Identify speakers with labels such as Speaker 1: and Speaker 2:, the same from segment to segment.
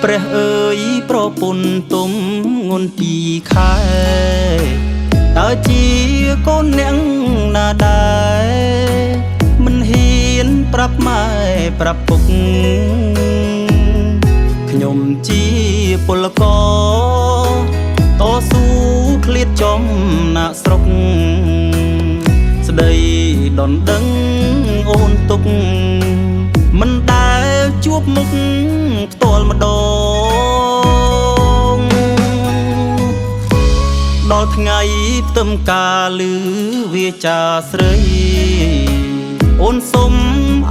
Speaker 1: ព្រះអើយប្រពន្ធទុំងន់ពីខែតើជាកូនអ្នកណាដែរមិនហ៊ានប្រាប់ម៉ែប្រាប់ពុកខ្ញុំជាពលករតស៊ូឃ្លាតចំណាក់ស្រុកស្ដីដនដឹងអូនទុកមិនដែលជួបមុខផ្ទាល់ម្ដងដល់ថ្ងៃផ្ទឹមការលឺវាចាស្រីអូនសុំ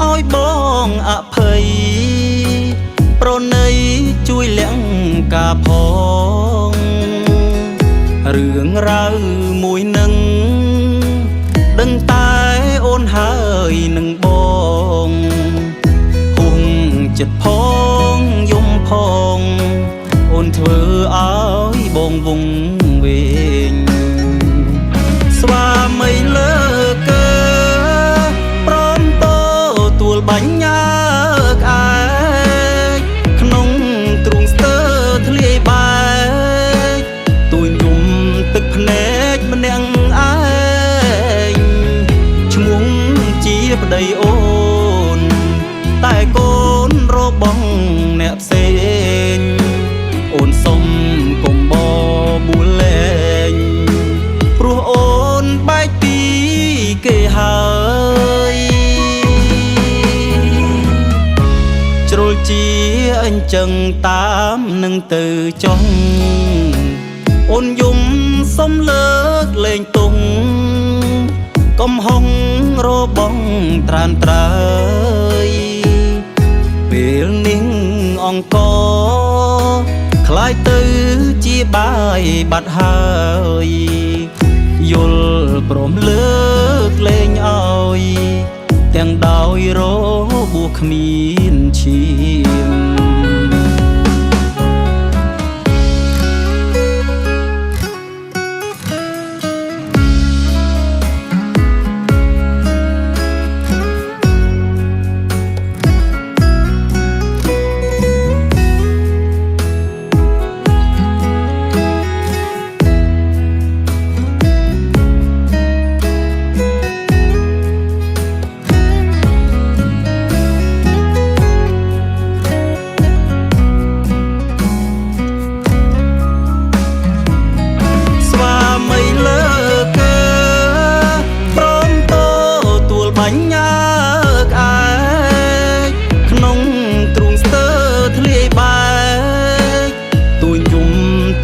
Speaker 1: ឲ្យបងអភ័យប្រណីជួយលាក់ការផងរឿងរ៉ាវមួយនឹងដឹងតែអូនហើយនឹងបងហួងចិត្តផងយំផងអូនធ្វើឲ្យបងវង្វេងស្វាមីលើកើព្រមតទួលបាញ់ញើកឯកក្នុងទ្រូងស្ទើធ្លាយបែកទួយយំទឹកភ្នែកម្នាក់ឯងឈ្មោះជាប្តីអូនតែកូនរបស់អ្នកផ្សេងអូនសុំកុំបបួលលែងព្រោះអូនបែកពីគេហើយជ្រុលជាអញ្ចឹងតាមនឹងទៅចុងអូនយំសុំលើកលែងទុំកំហុងរបងត្រានត្រើយពេលនេះអង្គខ្លាយទៅជាបាយបាត់ហើយយល់ព្រមលើកលែងឲ្យទាំងដោយរបួសគ្មានឈាម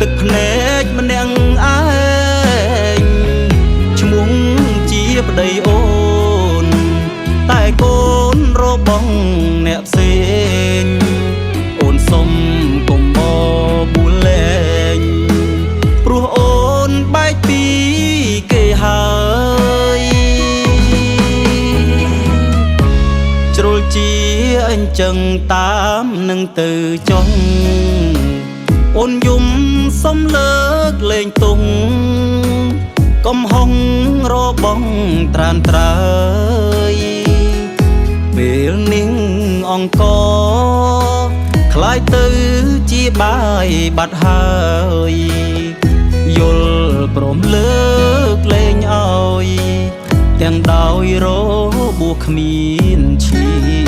Speaker 1: ទឹកភ្នែកម្នាក់ឯងឈ្មោះជាប្តីអូនតែកូនរបស់អ្នកផ្សេងអូនសុំកុំបបួលលែងព្រោះអូនបែកពីគេហើយជ្រុលជាអញ្ចឹងតាមនឹងទៅចុងអូនយំសុំលើកលែងទុំកំហុងរបងត្រានត្រើយពេលនេះអង្គខ្លាយទៅជាបាយបាត់ហើយយល់ព្រមលើកលែងឲ្យទាំងដោយរបួសគ្មានឈាម